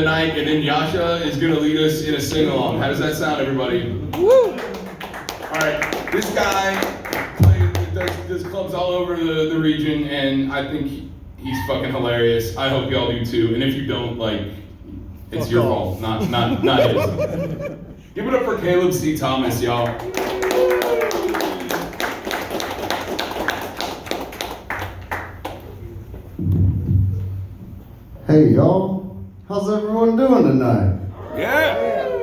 the night, and then Yasha is gonna lead us in a sing-along. How does that sound, everybody? Woo! All right, this guy does clubs all over the region, and I think he's fucking hilarious. I hope y'all do too, and if you don't, like, it's your fault, not his. Give it up for Caleb C. Thomas, y'all. Hey y'all, how's everyone doing tonight? Yeah!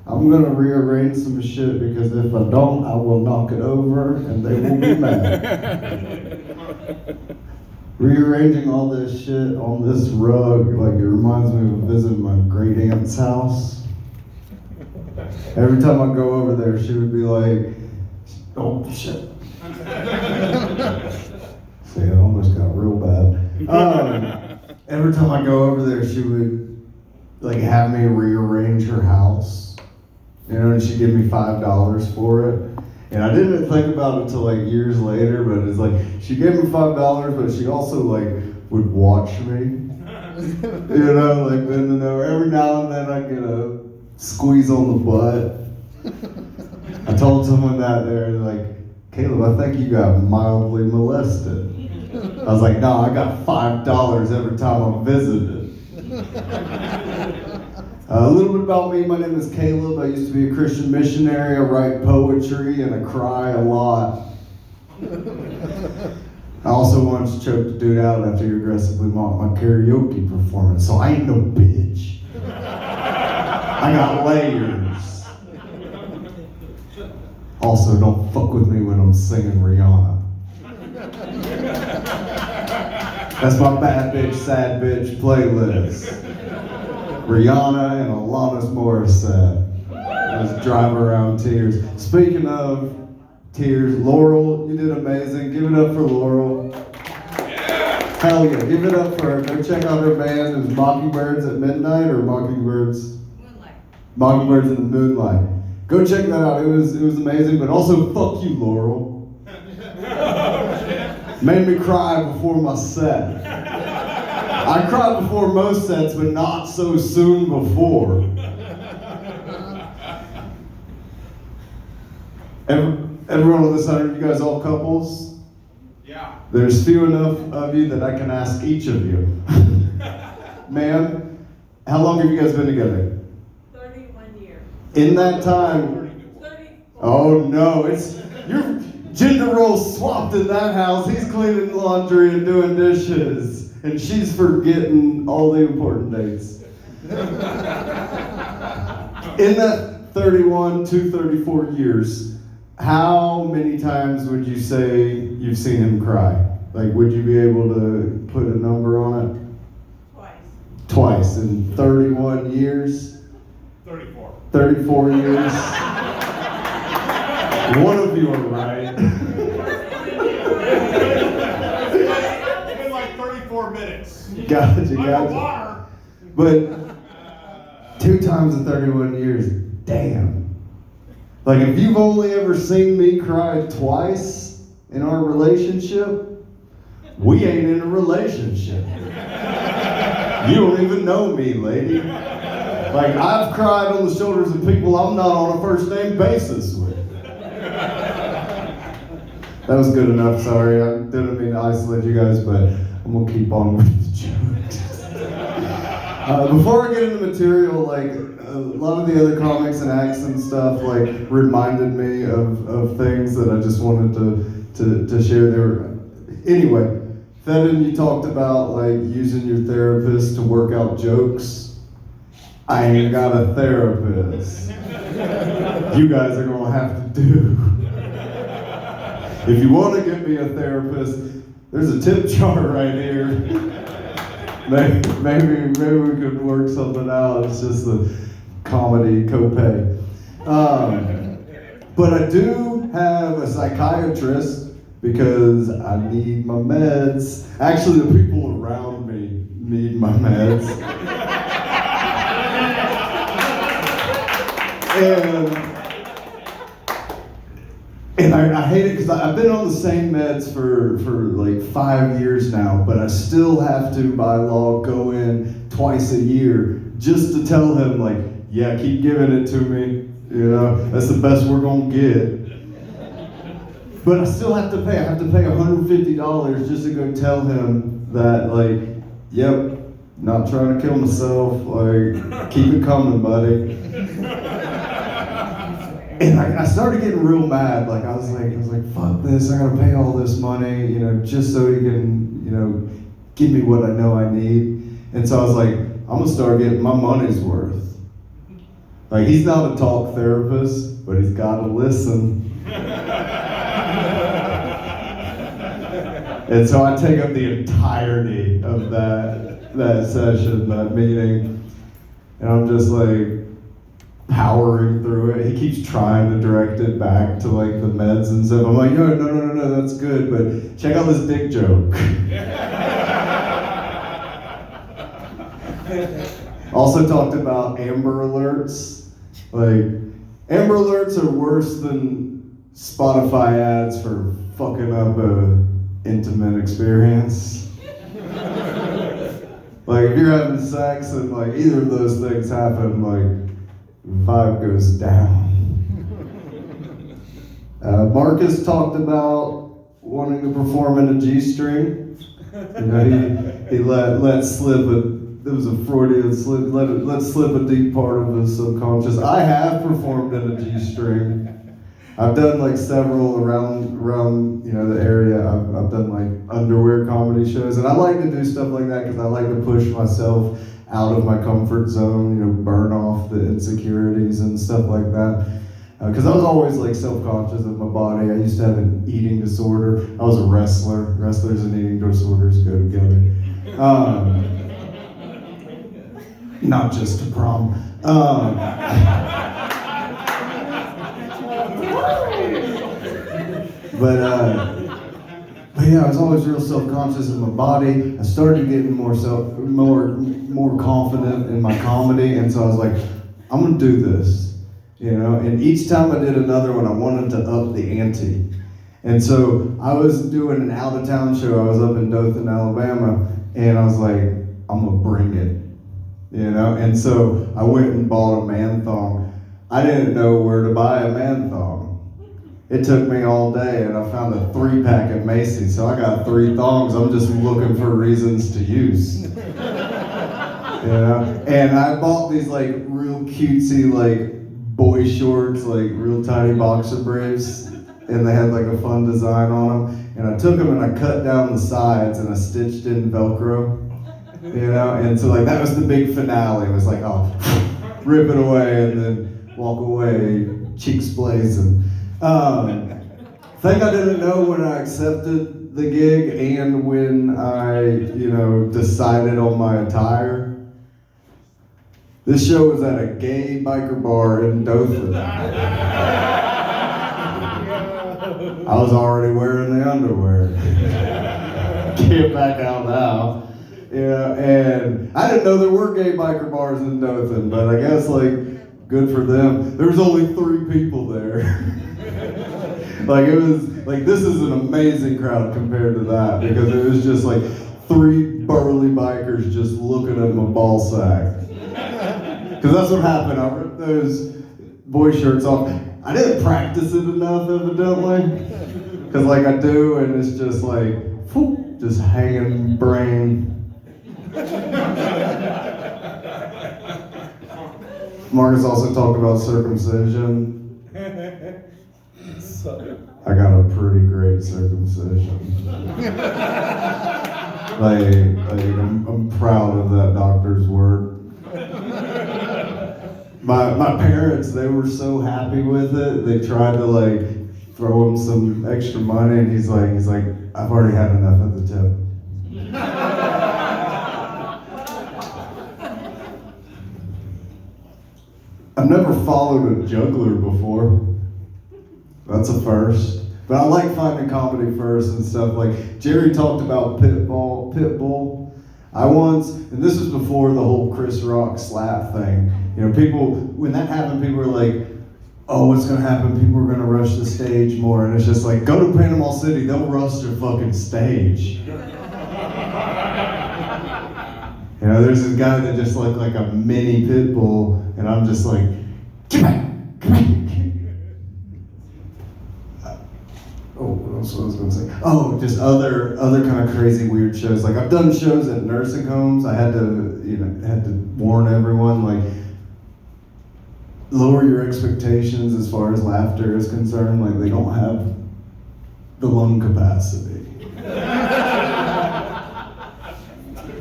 I'm gonna rearrange some shit because if I don't, I will knock it over and they will be mad. Rearranging all this shit on this rug, like it reminds me of visiting my great aunt's house. Every time I go over there, she would be like, oh shit. See, it almost got real bad. Every time I go over there, she would like have me rearrange her house, you know, and she'd give me $5 for it. And I didn't think about it till like years later, but it's like she gave me $5, but she also like would watch me, you know, like bending over. Every now and then I get a squeeze on the butt. I told someone that they're like, Caleb, I think you got mildly molested. I was like, no, I got $5 every time I'm visited. A little bit about me, my name is Caleb. I used to be a Christian missionary. I write poetry and I cry a lot. I also once choked a dude out after he aggressively mocked my karaoke performance, so I ain't no bitch. I got layers. Also, don't fuck with me when I'm singing Rihanna. That's my bad bitch, sad bitch playlist. Rihanna and Alanis Morissette. Just drive around tears. Speaking of tears, Laurel, you did amazing. Give it up for Laurel. Yeah. Hell yeah, give it up for her. Go check out her band. It was Mockingbirds at Midnight or Mockingbirds? Moonlight. Mockingbirds in the Moonlight. Go check that out. It was amazing, but also fuck you, Laurel. Made me cry before my set. I cried before most sets, but not so soon before. Everyone on this side, you guys all couples? Yeah. There's few enough of you that I can ask each of you. Ma'am, how long have you guys been together? 31 years. In that time, 34. oh no, your gender roles swapped in that house. He's cleaning laundry and doing dishes, and she's forgetting all the important dates. In that 31 to 34 years, how many times would you say you've seen him cry? Like, would you be able to put a number on it? Twice. Twice in 31 years? 34. 34 years? One of you are right. It's been like 34 minutes. Gotcha. But 2 times in 31 years, damn. Like, if you've only ever seen me cry twice in our relationship, we ain't in a relationship. You don't even know me, lady. Like, I've cried on the shoulders of people I'm not on a first name basis with. That was good enough, sorry. I didn't mean to isolate you guys, but I'm gonna keep on with the jokes. Before I get into material, like, a lot of the other comics and acts and stuff, like, reminded me of things that I just wanted to share there. Anyway, Fedden, you talked about, like, using your therapist to work out jokes. I ain't got a therapist. You guys are gonna have to do. If you want to get me a therapist, there's a tip jar right here. Maybe we could work something out. It's just the comedy copay. But I do have a psychiatrist because I need my meds. Actually, the people around me need my meds. And I hate it because I've been on the same meds for like 5 years now, but I still have to, by law, go in twice a year just to tell him like, yeah, keep giving it to me. You know, that's the best we're gonna get. But I still have to pay. I have to pay $150 just to go tell him that, like, yep, not trying to kill myself. Like, keep it coming, buddy. And I started getting real mad. Like, I was like, fuck this. I gotta pay all this money, you know, just so he can, you know, give me what I know I need. And so I was like, I'm gonna start getting my money's worth. Like, he's not a talk therapist, but he's gotta listen. And so I take up the entirety of that session, that meeting, and I'm just like powering through it. He keeps trying to direct it back to like the meds and stuff. I'm like, no, that's good, but check out this dick joke. Also talked about Amber Alerts. Like, Amber Alerts are worse than Spotify ads for fucking up a intimate experience. Like, if you're having sex and like either of those things happen, like vibe goes down. Marcus talked about wanting to perform in a G-string. You know, he let slip it was a Freudian slip, let slip a deep part of his subconscious. I have performed in a G-string. I've done like several around you know, the area. I've done like underwear comedy shows, and I like to do stuff like that because I like to push myself out of my comfort zone, you know, burn off the insecurities and stuff like that. Because I was always like self-conscious of my body. I used to have an eating disorder. I was a wrestler. Wrestlers and eating disorders go together. Not just to prom. But yeah, I was always real self-conscious of my body. I started getting more confident in my comedy, and so I was like, I'm gonna do this, you know. And each time I did another one, I wanted to up the ante. And so I was doing an out-of-town show. I was up in Dothan, Alabama, and I was like, I'm gonna bring it, you know. And so I went and bought a man thong. I didn't know where to buy a man thong. It took me all day, and I found a 3-pack at Macy's, so I got 3 thongs. I'm just looking for reasons to use. You know? And I bought these like real cutesy like boy shorts, like real tiny boxer briefs, and they had like a fun design on them. And I took them and I cut down the sides and I stitched in Velcro, you know? And so like that was the big finale. It was like, oh, rip it away and then walk away, cheeks blazing. Thing I didn't know when I accepted the gig and when I, you know, decided on my attire. This show was at a gay biker bar in Dothan. I was already wearing the underwear. Can't back out now. Yeah, and I didn't know there were gay biker bars in Dothan, but I guess like good for them. There was only 3 people there. Like it was like, this is an amazing crowd compared to that, because it was just like 3 burly bikers just looking at my ball sack. Because that's what happened. I ripped those boy shirts off. I didn't practice it enough, evidently, because like I do, and it's just like, whoop, just hanging brain. Marcus also talked about circumcision. I got a pretty great circumcision. I'm proud of that doctor's work. My parents, they were so happy with it. They tried to like throw him some extra money, and he's like, I've already had enough of the tip. I've never followed a juggler before. That's a first. But I like finding comedy first and stuff. Like Jerry talked about Pitbull. I once, and this was before the whole Chris Rock slap thing. You know, people, when that happened, people were like, oh, what's gonna happen? People are gonna rush the stage more. And it's just like, go to Panama City, they'll rush your fucking stage. You You know, there's this guy that just looked like a mini pit bull, and I'm just like, come back, come back. Oh, what else was I gonna say? Oh, just other kind of crazy weird shows. Like I've done shows at nursing homes. I had to warn everyone, like, lower your expectations as far as laughter is concerned. Like they don't have the lung capacity.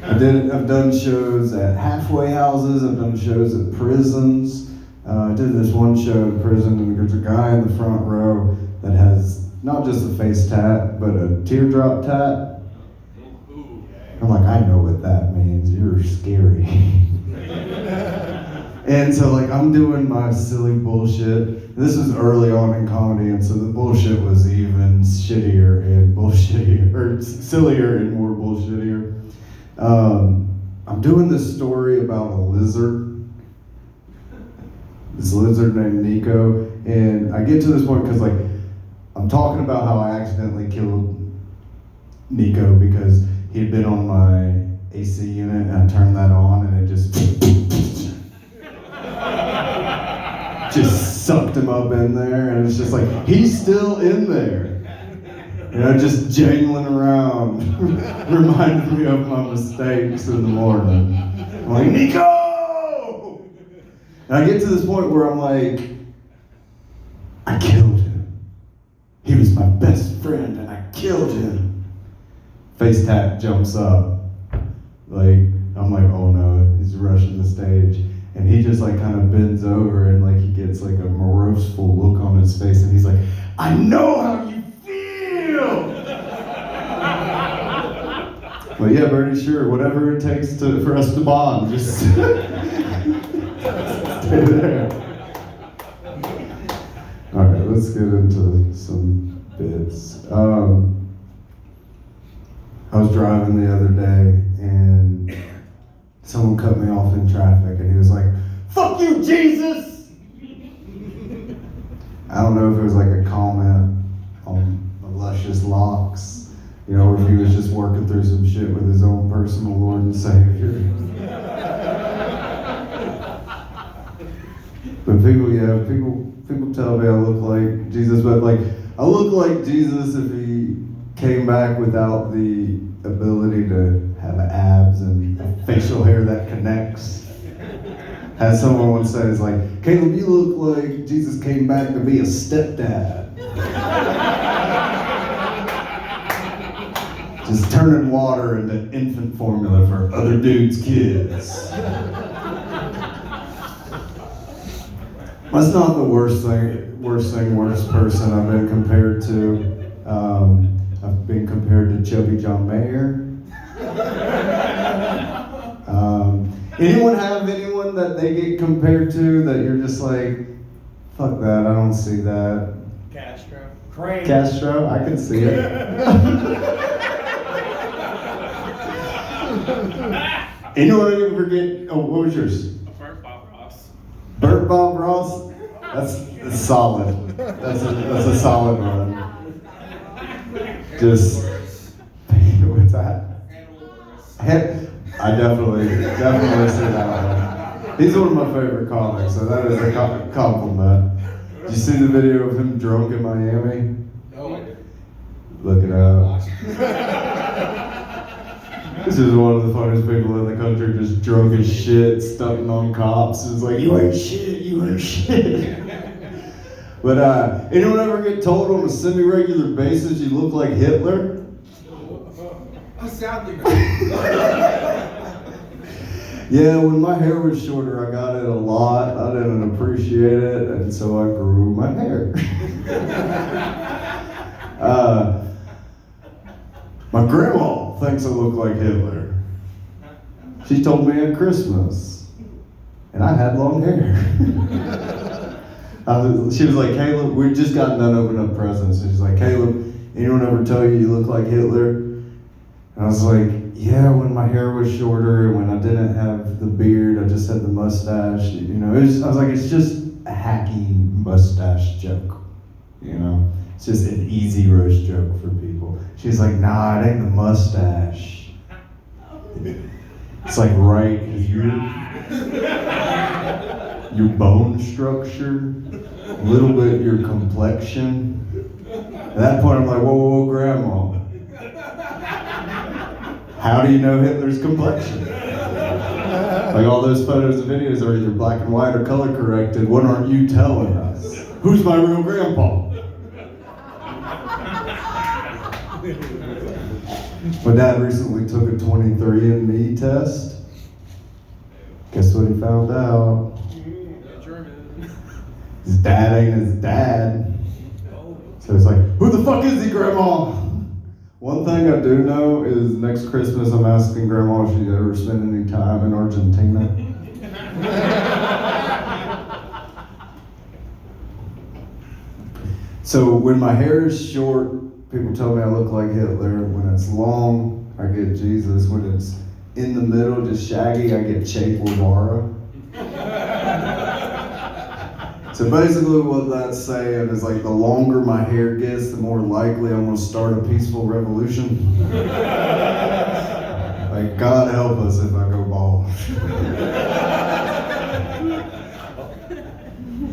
I've done shows at halfway houses. I've done shows at prisons. I did this one show at prison, and there's a guy in the front row that has not just a face tat, but a teardrop tat. I'm like, I know what that means. You're scary. And so, like, I'm doing my silly bullshit. This was early on in comedy, and so the bullshit was even shittier and bullshittier, or sillier and more bullshittier. I'm doing this story about a lizard. This lizard named Nico, and I get to this point because, like, I'm talking about how I accidentally killed Nico because he had been on my AC unit, and I turned that on, and it just sucked him up in there, and it's just like, he's still in there. You know, just jangling around, reminded me of my mistakes in the morning. I'm like, Nico! And I get to this point where I'm like, I killed him. He was my best friend, and I killed him. Face tat jumps up. Like, I'm like, oh no, he's rushing the stage. And he just like kind of bends over, and like he gets like a moroseful look on his face, and he's like, I know how you feel! But yeah, Bernie, sure, whatever it takes for us to bond, just stay there. Okay, let's get into some bits. I was driving the other day, and someone cut me off in traffic, and he was like, fuck you, Jesus! I don't know if it was like a comment on the luscious locks, you know, or if he was just working through some shit with his own personal Lord and Savior. But people tell me I look like Jesus, but like, I look like Jesus if he came back without the ability to have abs and facial hair that connects. As someone once said, it's like, Caleb, you look like Jesus came back to be a stepdad. Just turning water into infant formula for other dudes' kids. That's not the worst person I've been compared to. I've been compared to Chubby John Mayer. Anyone have anyone that they get compared to that you're just like, fuck that, I don't see that? Castro. Castro, I can see it. Anyone ever get, oh, what was yours? Burt Bob Ross. Burt Bob Ross? That's solid. That's a solid one. Just, what's that? I definitely see that one. He's one of my favorite comics, so that is a compliment. Did you see the video of him drunk in Miami? No, I didn't. Look it up. This is one of the funniest people in the country, just drunk as shit, stunting on cops. It's like, you ain't shit, you ain't shit. But anyone ever get told on a semi-regular basis you look like Hitler? Sadly, Yeah, when my hair was shorter, I got it a lot. I didn't appreciate it, and so I grew my hair. My grandma thinks I look like Hitler. She told me at Christmas, and I had long hair. She was like, Caleb, we just got done opening up presents. And she's like, Caleb, anyone ever tell you you look like Hitler? And I was like, yeah, when my hair was shorter and when I didn't have the beard, I just had the mustache. You know, I was like, it's just a hacky mustache joke. You know, it's just an easy roast joke for people. She's like, nah, it ain't the mustache. It's like right here. Your bone structure, a little bit your complexion. At that point, I'm like, whoa, whoa, whoa, Grandma. How do you know Hitler's complexion? Like all those photos and videos are either black and white or color corrected. What aren't you telling us? Who's my real grandpa? My dad recently took a 23andMe test. Guess what he found out? German. His dad ain't his dad. So it's like, who the fuck is he, Grandma? One thing I do know is next Christmas I'm asking Grandma if she'd ever spent any time in Argentina. So when my hair is short, people tell me I look like Hitler. When it's long, I get Jesus. When it's in the middle, just shaggy, I get Che Guevara. So basically what that's saying is like the longer my hair gets, the more likely I'm gonna start a peaceful revolution. Like God help us if I go bald.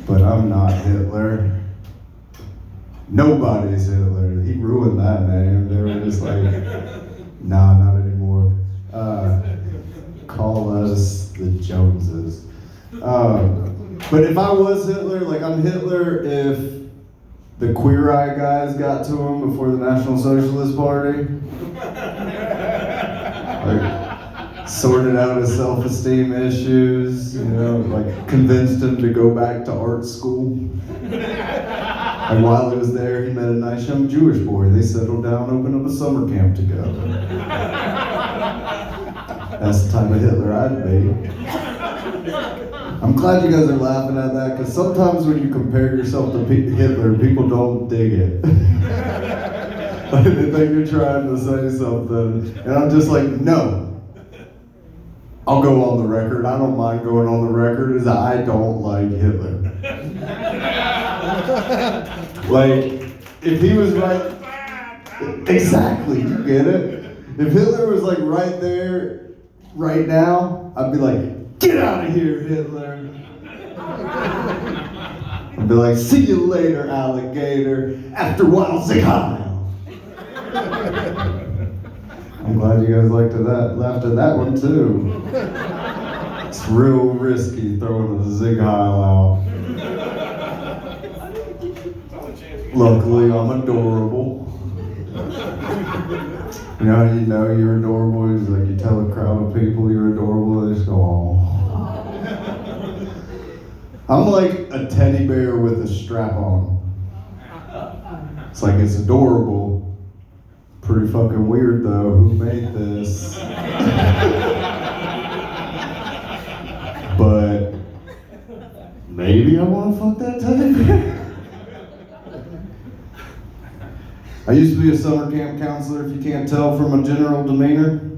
But I'm not Hitler. Nobody's Hitler. He ruined that name. They were just like, nah, not anymore. Call us the Joneses. But if I was Hitler, like I'm Hitler if the Queer Eye guys got to him before the National Socialist Party. Like, sorted out his self-esteem issues, you know, like convinced him to go back to art school. And while he was there, he met a nice young Jewish boy. They settled down, opened up a summer camp together. That's the type of Hitler I'd be. I'm glad you guys are laughing at that, because sometimes when you compare yourself to Hitler, people don't dig it. Like they think you're trying to say something, and I'm just like, no. I'll go on the record. I don't mind going on the record as I don't like Hitler. Like, if he was right, exactly, you get it? If Hitler was like right there, right now, I'd be like, get out of here, Hitler. I'd be like, see you later, alligator. After a while, Sieg Heil. I'm glad you guys laughed at that one too. It's real risky throwing a Sieg Heil out. Luckily, I'm adorable. You know how you know you're adorable? It's like you tell a crowd of people you're adorable, they just go, oh. I'm like a teddy bear with a strap on. It's like it's adorable. Pretty fucking weird though. Who made this? But maybe I want to fuck that teddy bear. I used to be a summer camp counselor, if you can't tell from my general demeanor.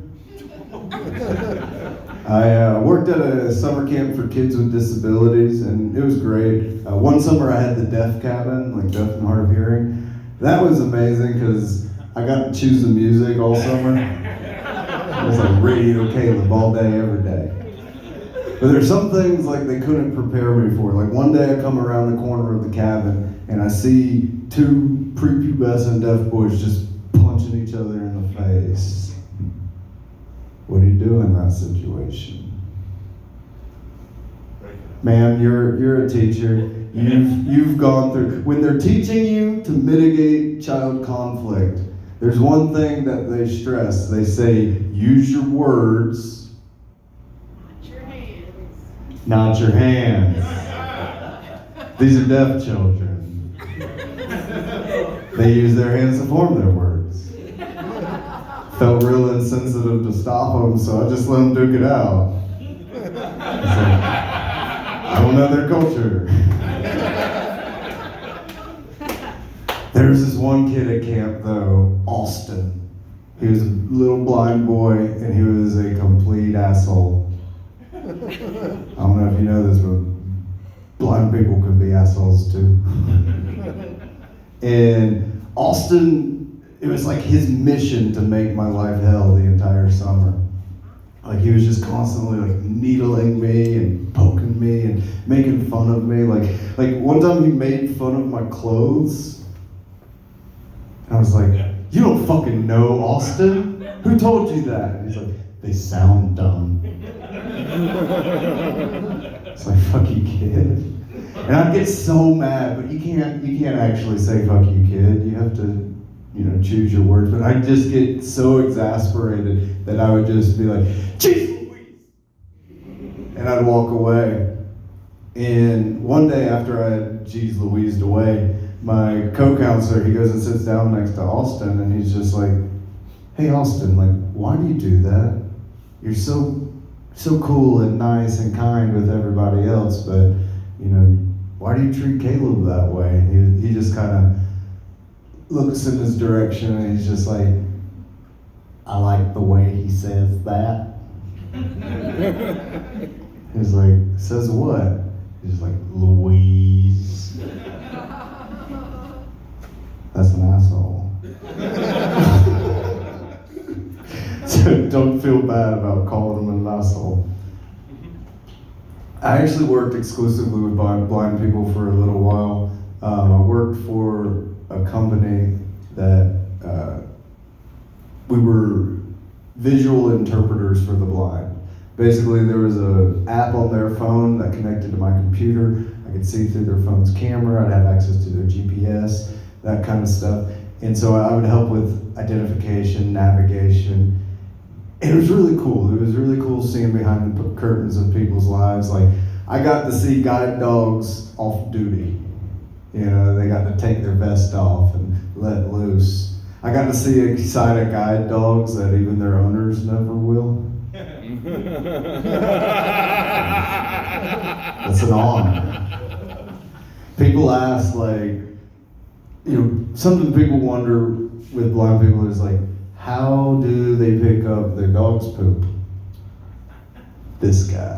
I worked at a summer camp for kids with disabilities, and it was great. One summer I had the deaf cabin, like deaf and hard of hearing. That was amazing because I got to choose the music all summer. It was like Radio Caleb all day, every day. But there's some things like they couldn't prepare me for. Like one day I come around the corner of the cabin and I see two prepubescent deaf boys just punching each other in the face. What do you do in that situation? Ma'am, you're a teacher. You've gone through, when they're teaching you to mitigate child conflict, there's one thing that they stress. They say, use your words, not your hands. These are deaf children. They use their hands to form their words. Felt real insensitive to stop them, so I just let them duke it out. Like, I don't know their culture. There's this one kid at camp though, Austin. He was a little blind boy and he was a complete asshole. I don't know if you know this, but blind people can be assholes too. And Austin, it was like his mission to make my life hell the entire summer. Like he was just constantly like needling me and poking me and making fun of me. Like one time he made fun of my clothes. And I was like, you don't fucking know, Austin. Who told you that? And he's like, they sound dumb. It's like, fuck you, kid. And I'd get so mad, but you can't actually say fuck you, kid. You have to, choose your words. But I'd just get so exasperated that I would just be like, jeez Louise! And I'd walk away. And one day after I had jeez Louised away, my co-counselor, he goes and sits down next to Austin, and he's just like, hey Austin, like, why do you do that? You're so cool and nice and kind with everybody else, but why do you treat Caleb that way? He just kind of looks in his direction and he's just like, I like the way he says that. He's like, says what? He's just like, Louise. That's an asshole. So don't feel bad about calling him an asshole. I actually worked exclusively with blind people for a little while. I worked for a company that we were visual interpreters for the blind. Basically, there was an app on their phone that connected to my computer. I could see through their phone's camera. I'd have access to their GPS, that kind of stuff. And so I would help with identification, navigation. And it was really cool. It was really cool seeing behind the curtains of people's lives. Like, I got to see guide dogs off duty. They got to take their vest off and let loose. I got to see a side of guide dogs that even their owners never will. That's an honor. People ask, like, something people wonder with blind people is like, how do they pick up their dog's poop? This guy.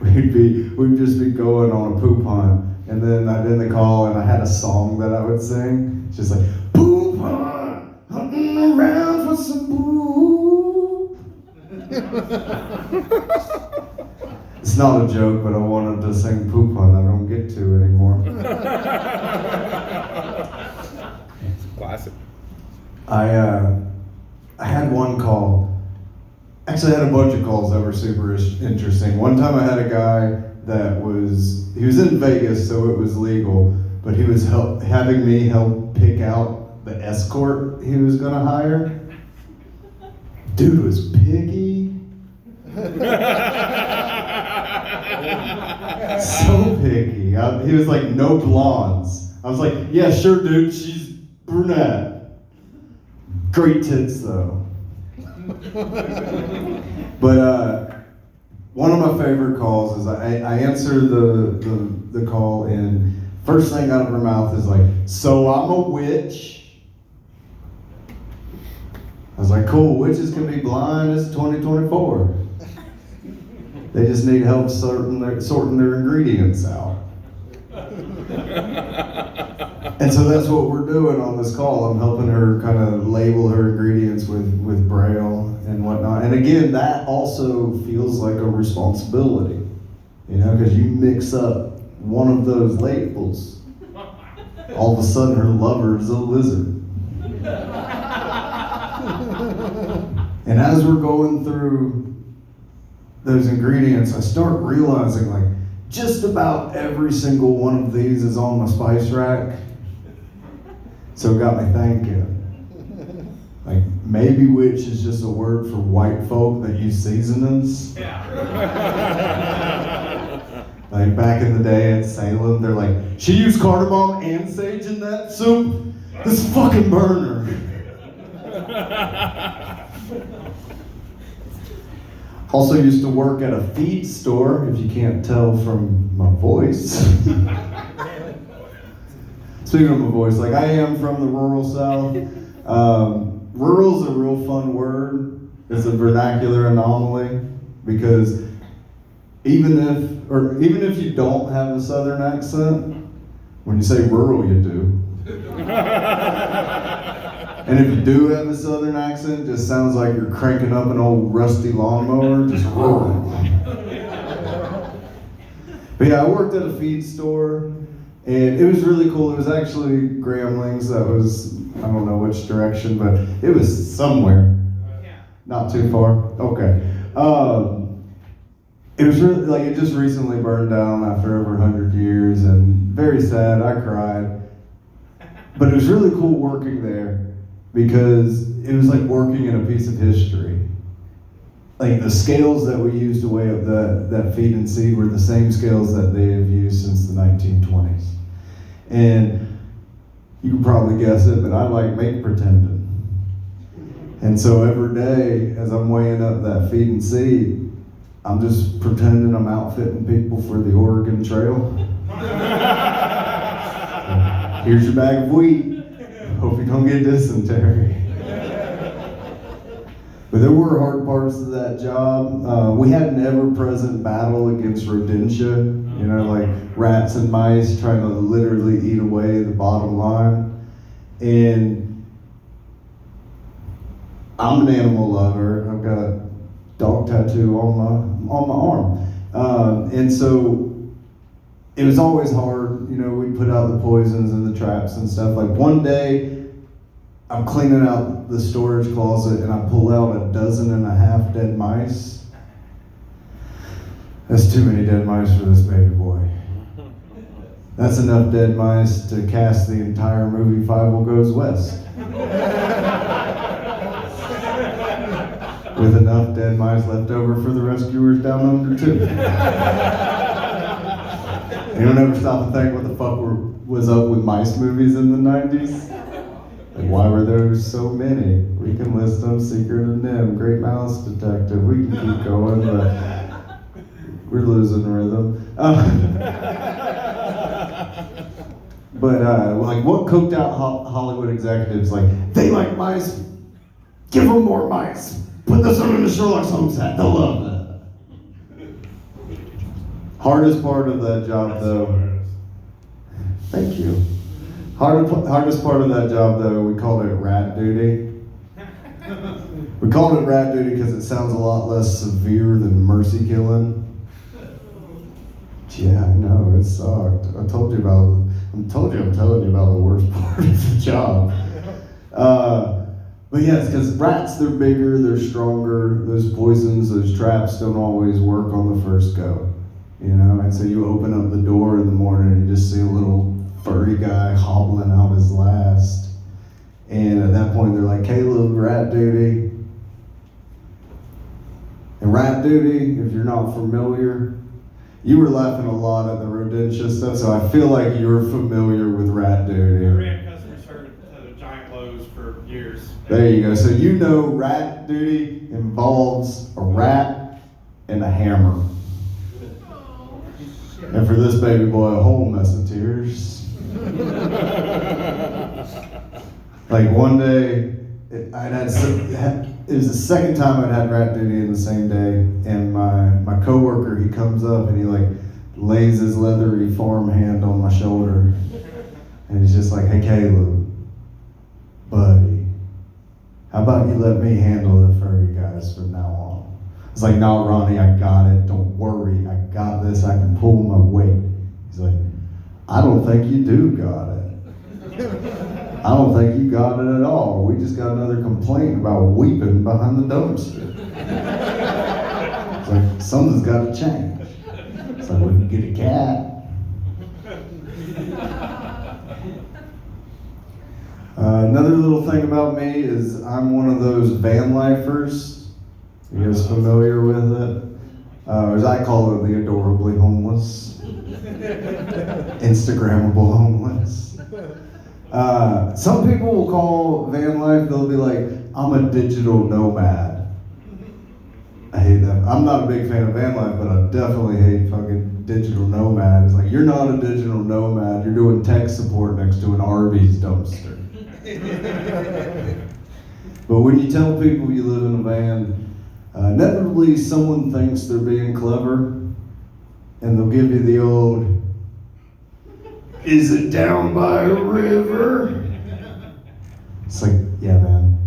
We'd just be going on a poop hunt, and then I'd end the call and I had a song that I would sing. It's just like, poop hunt, hunting around for some poop. It's not a joke, but I wanted to sing poop hunt. I don't get to anymore. Classic. I had one call. Actually, I had a bunch of calls that were super interesting. One time I had a guy that he was in Vegas, so it was legal, but he was having me help pick out the escort he was gonna hire. Dude was picky. So picky. He was like, no blondes. I was like, yeah, sure, dude, she's brunette. Great tits, though. But one of my favorite calls is I answer the call, and first thing out of her mouth is like, so I'm a witch. I was like, cool, witches can be blind, it's 2024. They just need help sorting their ingredients out. And so that's what we're doing on this call. I'm helping her kind of label her ingredients with Braille and whatnot. And again, that also feels like a responsibility, because you mix up one of those labels, all of a sudden her lover is a lizard. And as we're going through those ingredients, I start realizing like just about every single one of these is on my spice rack. So it got me thinking. Like, maybe witch is just a word for white folk that use seasonings. Like back in the day at Salem, they're like, she used cardamom and sage in that soup? This fucking burner. Also used to work at a feed store, if you can't tell from my voice. Speaking of my voice, like I am from the rural South. Rural's a real fun word. It's a vernacular anomaly because even if you don't have a Southern accent, when you say rural, you do. And if you do have a southern accent, it just sounds like you're cranking up an old rusty lawnmower, just roaring. But yeah, I worked at a feed store, and it was really cool. It was actually Gramblings. That was, I don't know which direction, but it was somewhere. Not too far? Okay. It was really, like, it just recently burned down after over 100 years, and very sad. I cried. But it was really cool working there because it was like working in a piece of history. Like, the scales that we used to weigh up that feed and seed were the same scales that they have used since the 1920s. And you can probably guess it, but I like make pretending. And so every day, as I'm weighing up that feed and seed, I'm just pretending I'm outfitting people for the Oregon Trail. Here's your bag of wheat. Hope you don't get dysentery. But there were hard parts of that job. We had an ever-present battle against rodentia, you know, like rats and mice trying to literally eat away the bottom line. And I'm an animal lover. I've got a dog tattoo on my arm. And so it was always hard, you know, we'd put out the poisons and the traps and stuff. Like one day, I'm cleaning out the storage closet and I pull out 12 dead mice. That's too many dead mice for this baby boy. That's enough dead mice to cast the entire movie Fievel Goes West. With enough dead mice left over for the rescuers down under too. Anyone ever stop and think what the fuck was up with mice movies in the 90s? Like, why were there so many? We can list them: Secret of Nim, Great Mouse Detective. We can keep going, but we're losing rhythm. But like, what coked out Hollywood executives? Like, they like mice. Give them more mice. Put this one in the Sherlock Holmes hat. They'll love that. Hardest part of that job, though. Thank you. Hardest part of that job, though, we called it rat duty. We called it rat duty because it sounds a lot less severe than mercy killing. Yeah, I know, it sucked. I'm telling you about the worst part of the job. But yeah, it's because rats, they're bigger, they're stronger. Those poisons, those traps don't always work on the first go. You know, and so you open up the door in the morning and you just see a little furry guy hobbling out his last. And at that point, they're like, Caleb, rat duty. And rat duty, if you're not familiar, you were laughing a lot at the rodentia stuff, so I feel like you're familiar with rat duty. I ran customer service at Giant Lowe's for years. There you go. So you know rat duty involves a rat and a hammer. And for this baby boy, a whole mess of tears. Like one day, it was the second time I'd had rat duty in the same day, and my coworker, he comes up and he like lays his leathery farm hand on my shoulder, and he's just like, hey Caleb, buddy, how about you let me handle the furry guys from now on? It's like, no, Ronnie, I got it, don't worry, I got this, I can pull my weight. He's like, I don't think you do got it. I don't think you got it at all. We just got another complaint about weeping behind the dumpster. It's like, something's got to change. It's like, we can get a cat. Another little thing about me is I'm one of those van lifers. You guys familiar with it? Or as I call it, the adorably homeless. Instagrammable homeless. Some people will call van life, they'll be like, I'm a digital nomad. I hate that. I'm not a big fan of van life, but I definitely hate fucking digital nomad. It's like, you're not a digital nomad, you're doing tech support next to an Arby's dumpster. But when you tell people you live in a van, inevitably someone thinks they're being clever, and they'll give you the old, is it down by a river? It's like, yeah, man,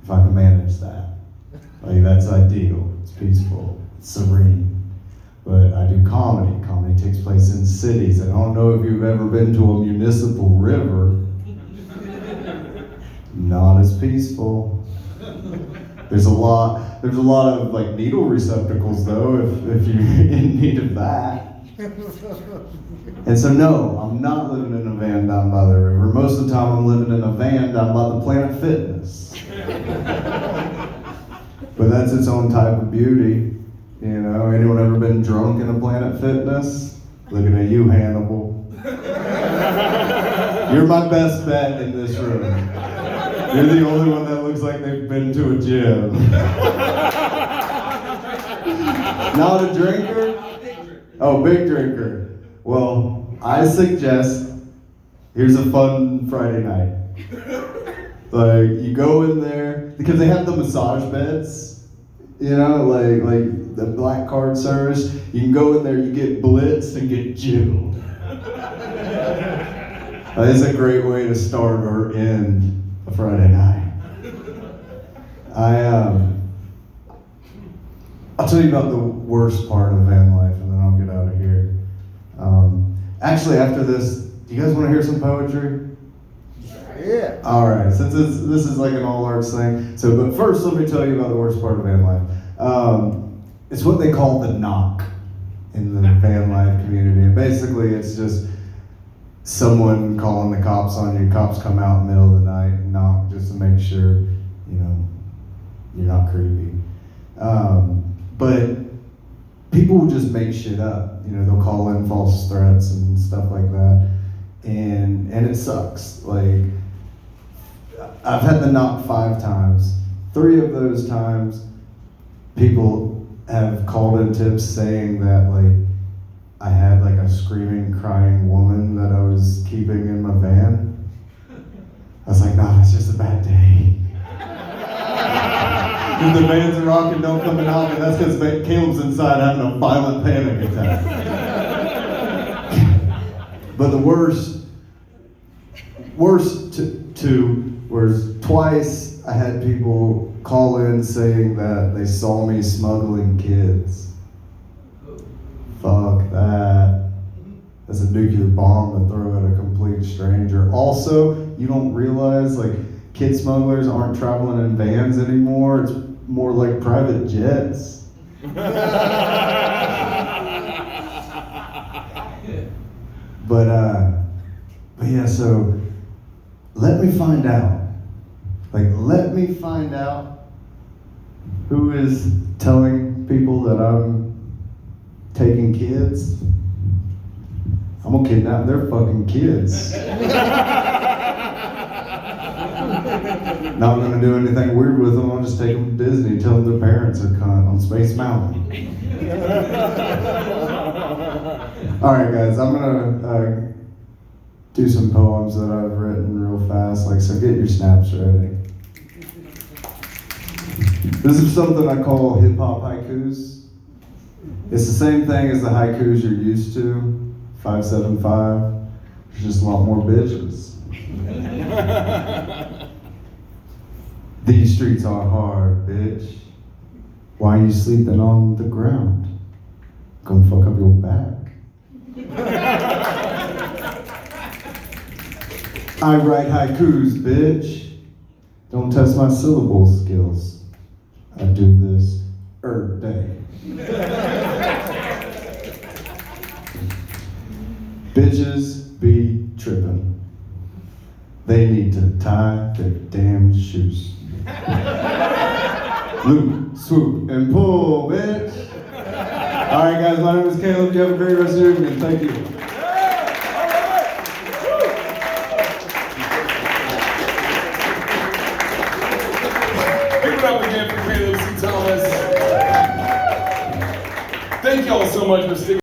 if I can manage that, like that's ideal. It's peaceful, it's serene. But I do comedy. Comedy takes place in cities. And I don't know if you've ever been to a municipal river. Not as peaceful. There's a lot of like needle receptacles though, if you're in need of that. And so no, I'm not living in a van down by the river. Most of the time I'm living in a van down by the Planet Fitness. But that's its own type of beauty. You know, anyone ever been drunk in a Planet Fitness? Looking at you, Hannibal. You're my best bet in this room. You're the only one that looks like they've been to a gym. Not a drinker? Oh, big drinker. Well, I suggest, here's a fun Friday night. Like, you go in there, because they have the massage beds, you know, like the black card service. You can go in there, you get blitzed and get jiggled. It's a great way to start or end a Friday night. I'll tell you about the worst part of van life, and then I'll get out of here. Actually, after this, do you guys want to hear some poetry? Yeah. All right, since this is like an all arts thing. So, but first, let me tell you about the worst part of van life. It's what they call the knock in the van life community. And basically, it's just someone calling the cops on you. Cops come out in the middle of the night and knock just to make sure, you know, you're not creepy. But people will just make shit up. You know, they'll call in false threats and stuff like that. And it sucks. Like, I've had the knock 5 times. 3 of those times, people have called in tips saying that, like, I had like a screaming, crying woman that I was keeping in my van. I was like, nah, it's just a bad day. If the van's are rocking, don't come and knock, and that's because Caleb's inside having a violent panic attack. But the worst two was twice I had people call in saying that they saw me smuggling kids. Fuck that. That's a nuclear bomb to throw at a complete stranger. Also, you don't realize, like, kid smugglers aren't traveling in vans anymore. It's more like private jets. But yeah, so let me find out. Let me find out who is telling people that I'm taking kids. I'm gonna kidnap their fucking kids. Not gonna do anything weird with them. I'll just take them to Disney, tell them their parents are cunt on Space Mountain. All right, guys, I'm gonna do some poems that I've written real fast. So get your snaps ready. This is something I call hip hop haikus. It's the same thing as the haikus you're used to, 575. There's just a lot more bitches. These streets are hard, bitch. Why are you sleeping on the ground? Gonna fuck up your back. I write haikus, bitch. Don't test my syllable skills. I do this every day. Bitches be trippin'. They need to tie their damn shoes. Loop, swoop, and pull, bitch. All right, guys, my name is Caleb. You have a great rest of your evening. Thank you. Give it up again for Caleb C. Thomas. Thank y'all so much for sticking